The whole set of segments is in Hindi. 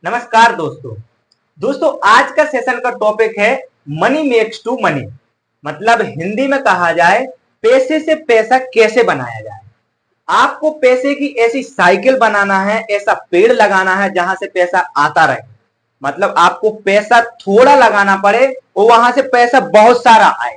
नमस्कार दोस्तों आज का सेशन का टॉपिक है मनी मेक्स टू मनी। मतलब हिंदी में कहा जाए पैसे से पैसा कैसे बनाया जाए। आपको पैसे की ऐसी साइकिल बनाना है, ऐसा पेड़ लगाना है जहां से पैसा आता रहे। मतलब आपको पैसा थोड़ा लगाना पड़े और वहां से पैसा बहुत सारा आए।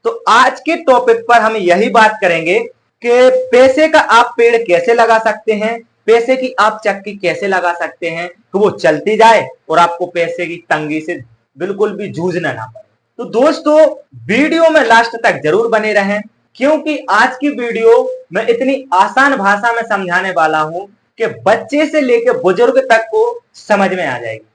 तो आज के टॉपिक पर हम यही बात करेंगे कि पैसे का आप पेड़ कैसे लगा सकते हैं, पैसे की आप चक्की कैसे लगा सकते हैं कि वो चलती जाए और आपको पैसे की तंगी से बिल्कुल भी जूझना ना पड़े। तो दोस्तों वीडियो में लास्ट तक जरूर बने रहें, क्योंकि आज की वीडियो मैं इतनी आसान भाषा में समझाने वाला हूं कि बच्चे से लेकर बुजुर्ग तक को समझ में आ जाएगी।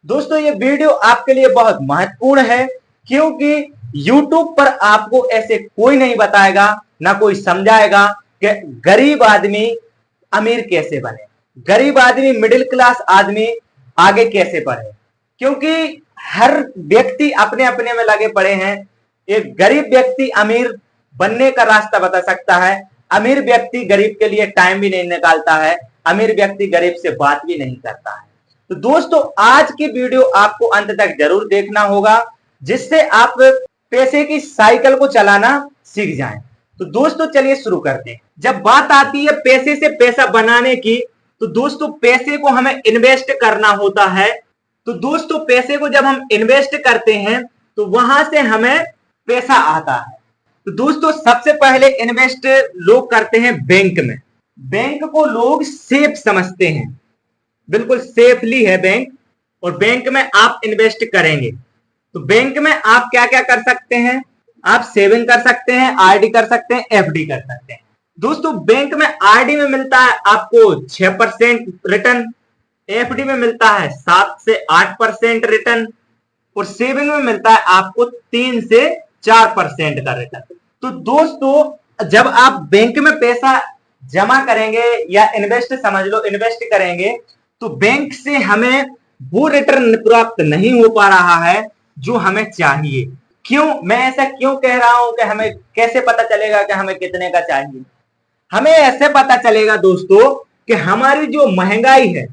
दोस्तों ये वीडियो आपके लिए बहुत महत्वपूर्ण है, क्योंकि YouTube पर आपको ऐसे कोई नहीं बताएगा, ना कोई समझाएगा कि गरीब आदमी अमीर कैसे बने, गरीब आदमी मिडिल क्लास आदमी आगे कैसे बढ़े। क्योंकि हर व्यक्ति अपने अपने में लगे पड़े हैं। एक गरीब व्यक्ति अमीर बनने का रास्ता बता सकता है, अमीर व्यक्ति गरीब के लिए टाइम भी नहीं निकालता है, अमीर व्यक्ति गरीब से बात भी नहीं करता है। तो दोस्तों आज की वीडियो आपको अंत तक जरूर देखना होगा, जिससे आप पैसे की साइकिल को चलाना सीख जाएं। तो दोस्तों चलिए शुरू करते हैं। जब बात आती है पैसे से पैसा बनाने की, तो दोस्तों पैसे को हमें इन्वेस्ट करना होता है। तो दोस्तों पैसे को जब हम इन्वेस्ट करते हैं तो वहां से हमें पैसा आता है। तो दोस्तों सबसे पहले इन्वेस्ट लोग करते हैं बैंक में। बैंक को लोग सेफ समझते हैं, बिल्कुल सेफली है बैंक, और बैंक में आप इन्वेस्ट करेंगे तो बैंक में आप क्या क्या कर सकते हैं, आप सेविंग कर सकते हैं, आरडी कर सकते हैं, एफडी कर सकते हैं। दोस्तों बैंक में आरडी में मिलता है आपको 6% रिटर्न, एफडी में मिलता है 7 से 8% रिटर्न, और सेविंग में मिलता है आपको 3 से 4% का रिटर्न। तो दोस्तों जब आप बैंक में पैसा जमा करेंगे या इन्वेस्ट समझ लो इन्वेस्ट करेंगे, तो बैंक से हमें वो रिटर्न प्राप्त नहीं हो पा रहा है जो हमें चाहिए। क्यों, मैं ऐसा क्यों कह रहा हूं कि हमें कैसे पता चलेगा कि हमें कितने का चाहिए? हमें ऐसे पता चलेगा दोस्तों कि हमारी जो महंगाई है,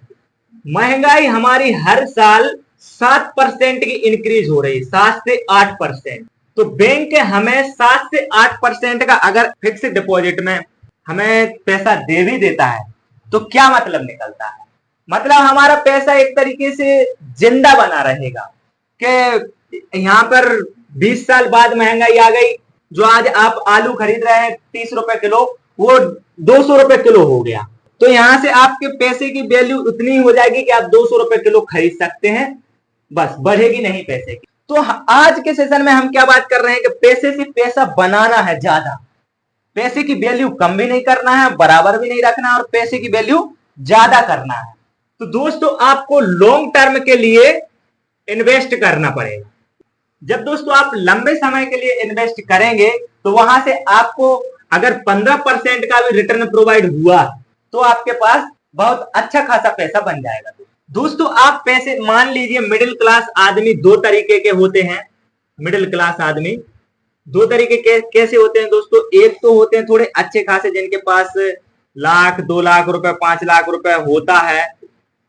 महंगाई हमारी हर साल 7% की इंक्रीज हो रही है, 7 से 8%। तो बैंक हमें 7 से 8% का अगर फिक्स डिपॉजिट में हमें पैसा दे भी देता है, तो क्या मतलब निकलता है? मतलब हमारा पैसा एक तरीके से जिंदा बना रहेगा कि यहाँ पर 20 साल बाद महंगाई आ गई, जो आज आप आलू खरीद रहे हैं 30 रुपए किलो, वो 200 रुपए किलो हो गया। तो यहां से आपके पैसे की वैल्यू उतनी हो जाएगी कि आप 200 रुपए किलो खरीद सकते हैं, बस बढ़ेगी नहीं पैसे की। तो आज के सेशन में हम क्या बात कर रहे हैं कि पैसे से पैसा बनाना है ज्यादा, पैसे की वैल्यू कम भी नहीं करना है, बराबर भी नहीं रखना, और पैसे की वैल्यू ज्यादा करना है। तो दोस्तों आपको लॉन्ग टर्म के लिए इन्वेस्ट करना पड़ेगा। जब दोस्तों आप लंबे समय के लिए इन्वेस्ट करेंगे तो वहां से आपको अगर 15% का भी रिटर्न प्रोवाइड हुआ तो आपके पास बहुत अच्छा खासा पैसा बन जाएगा। दोस्तों आप पैसे, मान लीजिए मिडिल क्लास आदमी दो तरीके के होते हैं। मिडिल क्लास आदमी दो तरीके के कैसे होते हैं दोस्तों? एक तो होते हैं थोड़े अच्छे खासे, जिनके पास लाख 2 लाख रुपए 5 लाख रुपए होता है,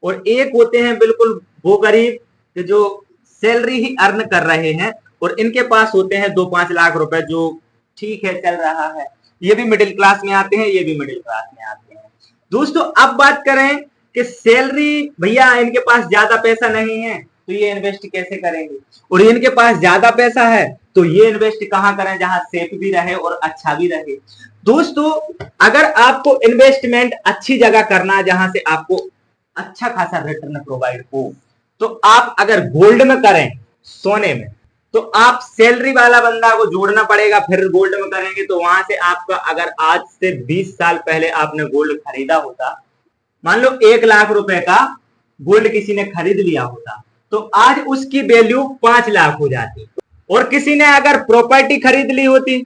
और एक होते हैं बिल्कुल वो गरीब जो सैलरी ही अर्न कर रहे हैं, और इनके पास होते हैं 2-5 लाख रुपए, जो ठीक है चल रहा है। ये भी मिडिल क्लास में आते हैं, ये भी मिडिल क्लास में आते हैं। दोस्तों अब बात करें कि सैलरी, भैया इनके पास ज्यादा पैसा नहीं है तो ये इन्वेस्ट कैसे करेंगे, और इनके पास ज्यादा पैसा है तो ये इन्वेस्ट कहां करें जहां सेफ भी रहे और अच्छा भी रहे। दोस्तों अगर आपको इन्वेस्टमेंट अच्छी जगह करना है जहां से आपको अच्छा खासा रिटर्न प्रोवाइड हो, तो आप अगर गोल्ड में करें, सोने में, तो आप सैलरी वाला बंदा को जोड़ना पड़ेगा। फिर गोल्ड में करेंगे तो वहां से आपका, अगर आज से 20 साल पहले आपने गोल्ड खरीदा होता, मान लो 1 लाख रुपए का गोल्ड किसी ने खरीद लिया होता, तो आज उसकी वैल्यू 5 लाख हो जाती। और किसी ने अगर प्रॉपर्टी खरीद ली होती,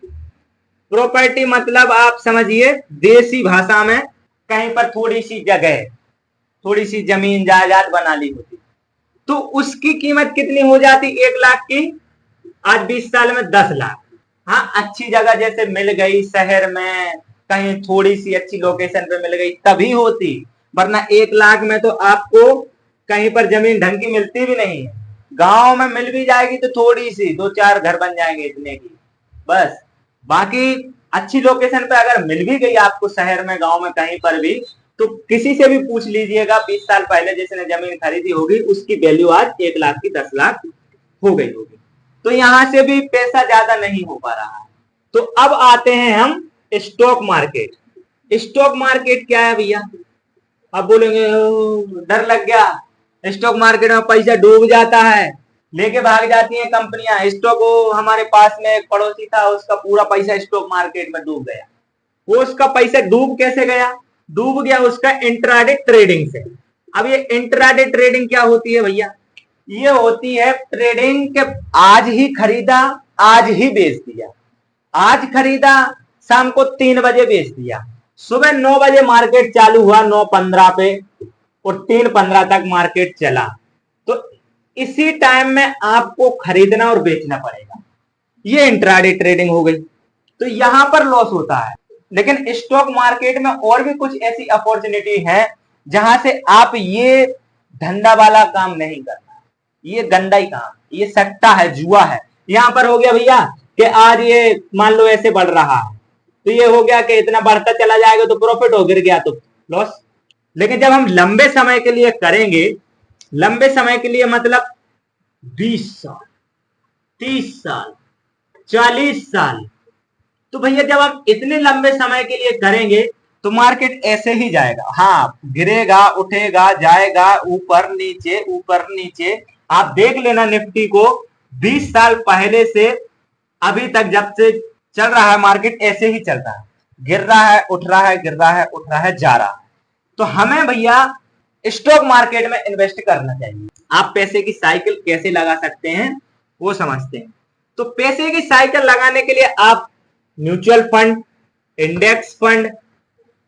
प्रॉपर्टी मतलब आप समझिए देसी भाषा में कहीं पर थोड़ी सी जगह, थोड़ी सी जमीन जायदाद बना ली होती, तो उसकी कीमत कितनी हो जाती? 1 लाख की, आज 20 साल में 10 लाख। हाँ अच्छी जगह जैसे मिल गई, शहर में कहीं थोड़ी सी अच्छी लोकेशन पे मिल गई तभी होती, वरना 1 लाख में तो आपको कहीं पर जमीन ढंग की मिलती भी नहीं है, गांव में मिल भी जाएगी तो थोड़ी सी, दो चार घर बन जाएंगे इतने की बस। बाकी अच्छी लोकेशन पे अगर मिल भी गई आपको, शहर में गांव में कहीं पर भी, तो किसी से भी पूछ लीजिएगा 20 साल पहले जिसने जमीन खरीदी होगी उसकी वैल्यू आज 1 लाख की 10 लाख हो गई होगी। तो यहां से भी पैसा ज्यादा नहीं हो पा रहा है। तो अब आते हैं हम स्टॉक मार्केट। स्टॉक मार्केट क्या है भैया? अब बोलेंगे डर लग गया, स्टॉक मार्केट में पैसा डूब जाता है, लेके भाग जाती हैं कंपनियां। स्टॉक, वो हमारे पास में एक पड़ोसी था, उसका पूरा पैसा स्टॉक मार्केट में डूब गया। वो उसका पैसा डूब कैसे गया? डूब गया उसका इंट्राडे ट्रेडिंग से। अब ये इंट्राडे ट्रेडिंग क्या होती है भैया? ये होती है ट्रेडिंग के आज ही खरीदा, आज ही बेच दिया। आज खरीदा, शाम को 3 बजे बेच दिया, सुबह 9 बजे मार्केट चालू हुआ 9:15 पे और 3:15 तक मार्केट चला। तो इसी टाइम में आपको खरीदना और बेचना पड़ेगा। ये इंट्राडे ट्रेडिंग हो गई। तो यहां पर लॉस होता है। लेकिन स्टॉक मार्केट में और भी कुछ ऐसी अपॉर्चुनिटी है जहां से आप ये धंधा वाला काम नहीं करना, ये गंदा ही काम, ये सट्टा है, जुआ है। यहां पर हो गया भैया कि आज ये मान लो ऐसे बढ़ रहा है, तो ये हो गया कि इतना बढ़ता चला जाएगा तो प्रॉफिट हो, गिर गया तो लॉस। लेकिन जब हम लंबे समय के लिए करेंगे, लंबे समय के लिए मतलब 20 साल, 30 साल, 40 साल, तो भैया जब हम इतने लंबे समय के लिए करेंगे तो मार्केट ऐसे ही जाएगा। हाँ, गिरेगा, उठेगा, जाएगा, ऊपर नीचे ऊपर नीचे। आप देख लेना निफ्टी को 20 साल पहले से अभी तक जब से चल रहा है मार्केट ऐसे ही चल रहा है, गिर रहा है, उठ रहा है, गिर रहा है, उठ रहा है, जा रहा है। तो हमें भैया स्टॉक मार्केट में इन्वेस्ट करना चाहिए। आप पैसे की साइकिल कैसे लगा सकते हैं वो समझते हैं। तो पैसे की साइकिल लगाने के लिए आप mutual fund, index fund,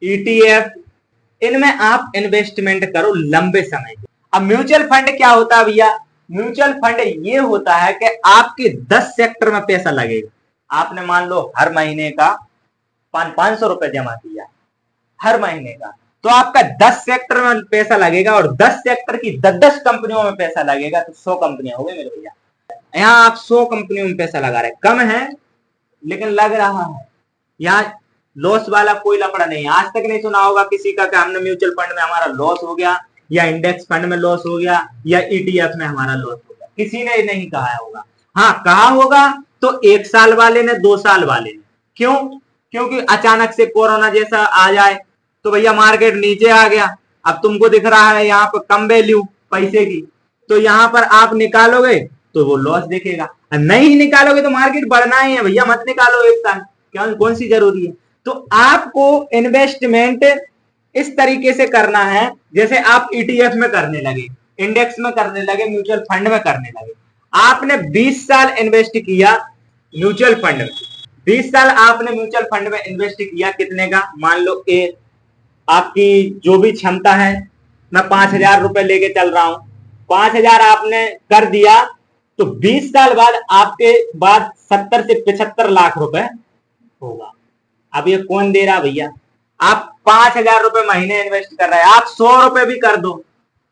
ETF, इनमें आप इन्वेस्टमेंट करो लंबे समय के। अब म्यूचुअल फंड क्या होता है भैया? म्यूचुअल फंड ये होता है कि आपके 10 सेक्टर में पैसा लगेगा। आपने मान लो हर महीने का 500 रुपए जमा किया हर महीने का, तो आपका 10 सेक्टर में पैसा लगेगा और 10 सेक्टर की 10-10 कंपनियों में पैसा लगेगा, तो 100 कंपनियां हो गई मेरे भैया। यहाँ आप 100 कंपनियों में पैसा लगा रहे, कम है लेकिन लग रहा है। यहाँ लॉस वाला कोई लफड़ा नहीं है। आज तक नहीं सुना होगा किसी का कि हमने म्यूचुअल फंड में हमारा लॉस हो गया, या इंडेक्स फंड में लॉस हो गया, या ईटीएफ में हमारा लॉस हो गया। किसी ने नहीं कहा होगा। हाँ, कहा होगा तो 1 साल वाले ने, 2 साल वाले ने। क्यों? क्योंकि अचानक से कोरोना जैसा आ जाए तो भैया मार्केट नीचे आ गया। अब तुमको दिख रहा है यहाँ पर कम वैल्यू पैसे की, तो यहाँ पर आप निकालोगे तो वो लॉस दिखेगा। नहीं निकालोगे तो मार्केट बढ़ना ही है भैया, मत निकालो 1 साल, क्या कौन सी जरूरी है। तो आपको इन्वेस्टमेंट इस तरीके से करना है जैसे आप ईटीएफ में करने लगे, इंडेक्स में करने लगे, म्यूचुअल फंड में करने लगे। आपने 20 साल इन्वेस्ट किया म्यूचुअल फंड में, 20 साल आपने म्यूचुअल फंड में इन्वेस्ट किया, कितने का? मान लो आपकी जो भी क्षमता है, मैं 5,000 रुपए लेके चल रहा हूं, 5,000 आपने कर दिया, तो 20 साल बाद आपके बाद 70 से 75 लाख रुपए होगा। अब ये कौन दे रहा भैया? आप 5,000 रुपए महीने इन्वेस्ट कर रहे हैं, आप 100 रुपए भी कर दो,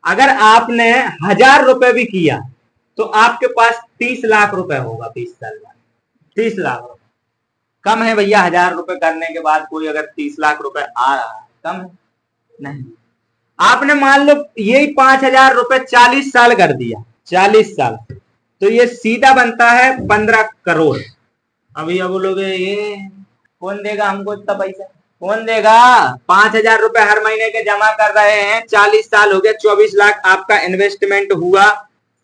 अगर आपने 1,000 रुपए भी किया तो आपके पास 30 लाख रुपए होगा 20 साल बाद। 30 लाख रुपए कम है भैया? 1,000 रुपए करने के बाद कोई अगर 30 लाख रुपए आ रहा है, कम है? नहीं। आपने मान लो यही 5,000 रुपए 40 साल कर दिया, 40 साल, तो ये सीधा बनता है 15 करोड़। अभी अब बोलोगे ये कौन देगा हमको इतना पैसा? कौन देगा? 5,000 रुपए हर महीने के जमा कर रहे हैं, 40 साल हो गए, 24 लाख आपका इन्वेस्टमेंट हुआ,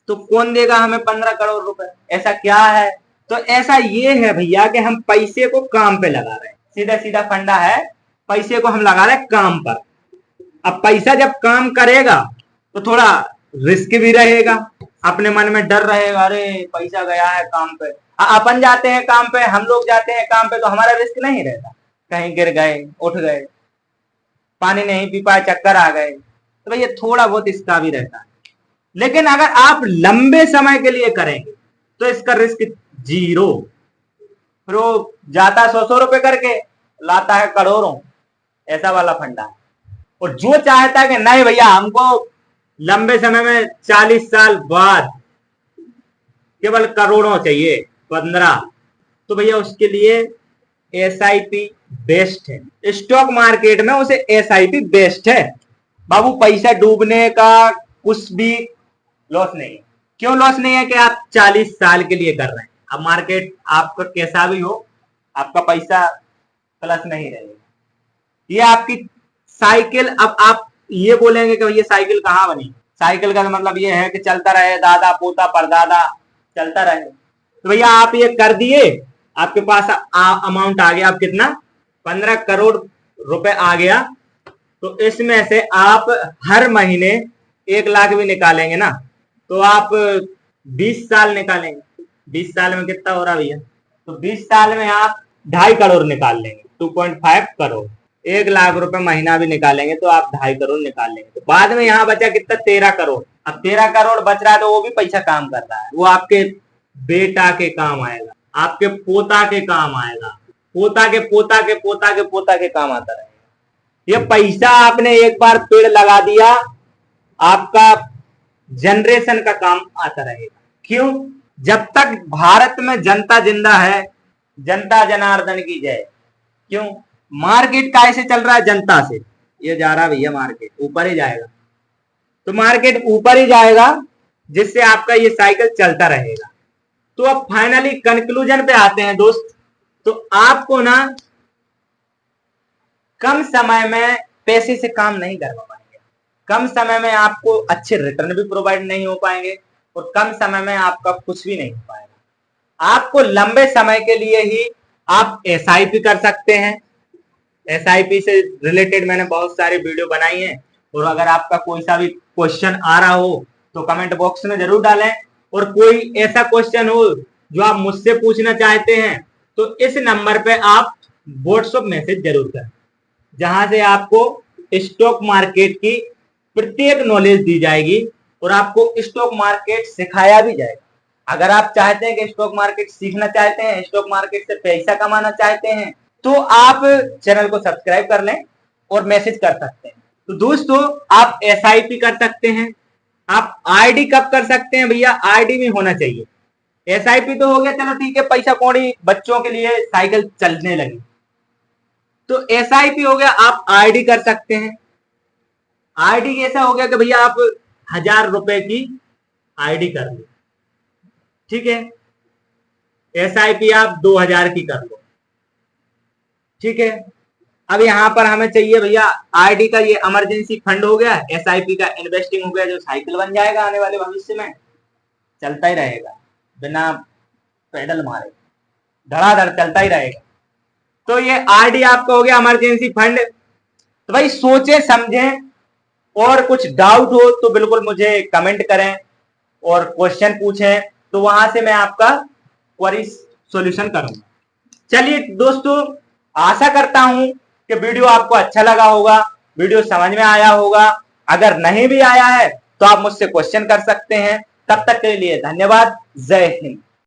तो कौन देगा हमें 15 करोड़ रुपए? ऐसा क्या है? तो ऐसा ये है भैया कि हम पैसे को काम पे लगा रहे हैं। सीधा सीधा फंडा है, पैसे को हम लगा रहे हैं काम पर। अब पैसा जब काम करेगा तो थोड़ा रिस्क भी रहेगा, अपने मन में डर रहेगा, अरे पैसा गया है काम पे। अपन जाते हैं काम पे, हम लोग जाते हैं काम पे तो हमारा रिस्क नहीं रहता, कहीं गिर गए, उठ गए, पानी नहीं पी पाए, चक्कर आ गए, तो भैया थोड़ा बहुत इसका भी रहता है। लेकिन अगर आप लंबे समय के लिए करेंगे तो इसका रिस्क जीरो। फिर वो जाता 100-100 रुपए करके, लाता है करोड़ों, ऐसा वाला फंडा है। और जो चाहता है कि नहीं भैया हमको लंबे समय में 40 साल बाद केवल करोड़ों चाहिए, 15, तो भैया उसके लिए एसआईपी बेस्ट है। स्टॉक मार्केट में उसे एसआईपी बेस्ट है बाबू। पैसा डूबने का कुछ भी लॉस नहीं है। क्यों लॉस नहीं है? कि आप 40 साल के लिए कर रहे हैं। अब मार्केट आपका कैसा भी हो, आपका पैसा प्लस नहीं रहेगा। ये आपकी साइकिल, अब आप ये बोलेंगे कि ये साइकिल कहाँ बनी? साइकिल का मतलब ये है कि चलता रहे, दादा पोता परदादा चलता रहे। तो भैया आप ये कर दिए, आपके पास अमाउंट आ गया। आप कितना? 15 करोड़ रुपए आ गया। तो इसमें से आप हर महीने 1 लाख भी निकालेंगे ना, तो आप 20 साल निकालेंगे। 20 साल में कितना हो रहा भैया? तो 20 साल में आप 2.5 करोड़ निकाल लेंगे, 2.5 करोड़। 1 लाख रुपए महीना भी निकालेंगे तो आप 2.5 करोड़ निकाल लेंगे। तो बाद में यहाँ बचा कितना? 13 करोड़। अब 13 करोड़ बच रहा है, तो वो भी पैसा काम कर रहा है। वो आपके बेटा के काम आएगा, आपके पोता के काम आएगा, पोता के पोता के पोता के पोता के काम आता रहेगा। ये पैसा आपने एक बार पेड़ लगा दिया, आपका जनरेशन का काम आता रहेगा। क्यों? जब तक भारत में जनता जिंदा है, जनता जनार्दन की जय। क्यों? मार्केट कैसे चल रहा है? जनता से। ये जा रहा भैया, मार्केट ऊपर ही जाएगा। तो मार्केट ऊपर ही जाएगा, जिससे आपका ये साइकिल चलता रहेगा। तो अब फाइनली कंक्लूजन पे आते हैं दोस्त। तो आपको ना कम समय में पैसे से काम नहीं करवा पाएंगे, कम समय में आपको अच्छे रिटर्न भी प्रोवाइड नहीं हो पाएंगे, और कम समय में आपका कुछ भी नहीं हो पाएगा। आपको लंबे समय के लिए ही आप एसआईपी कर सकते हैं। एसआईपी से रिलेटेड मैंने बहुत सारी वीडियो बनाई है, और अगर आपका कोई सा भी क्वेश्चन आ रहा हो तो कमेंट बॉक्स में जरूर डालें। और कोई ऐसा क्वेश्चन हो जो आप मुझसे पूछना चाहते हैं, तो इस नंबर पे आप व्हाट्सएप मैसेज जरूर करें, जहां से आपको स्टॉक मार्केट की प्रत्येक नॉलेज दी जाएगी और आपको स्टॉक मार्केट सिखाया भी जाएगा। अगर आप चाहते हैं कि स्टॉक मार्केट सीखना चाहते हैं, स्टॉक मार्केट से पैसा कमाना चाहते हैं, तो आप चैनल को सब्सक्राइब कर लें और मैसेज कर सकते हैं। तो दोस्तों, आप एसआईपी कर सकते हैं। आप आरडी कब कर सकते हैं भैया? आरडी में होना चाहिए। एसआईपी तो हो गया, चलो ठीक है, पैसा कौड़ी बच्चों के लिए साइकिल चलने लगी। तो एसआईपी हो गया, आप आरडी कर सकते हैं। आरडी कैसा हो गया कि भैया आप 1000 रुपए की आरडी कर लो, ठीक है। एसआईपी आप 2000 की कर लो, ठीक है। अब यहां पर हमें चाहिए भैया आरडी का, ये इमरजेंसी फंड हो गया, एसआईपी का इन्वेस्टिंग हो गया, जो साइकिल बन जाएगा आने वाले भविष्य में, चलता ही रहेगा बिना पेडल मारे, धड़ाधड़ चलता ही रहेगा। तो ये आरडी आपका हो गया इमरजेंसी फंड। तो भाई सोचें समझें, और कुछ डाउट हो तो बिल्कुल मुझे कमेंट करें और क्वेश्चन पूछें, तो वहां से मैं आपका क्वेरी सॉल्यूशन करूंगा। चलिए दोस्तों, आशा करता हूं कि वीडियो आपको अच्छा लगा होगा, वीडियो समझ में आया होगा। अगर नहीं भी आया है तो आप मुझसे क्वेश्चन कर सकते हैं। तब तक के लिए धन्यवाद। जय हिंद।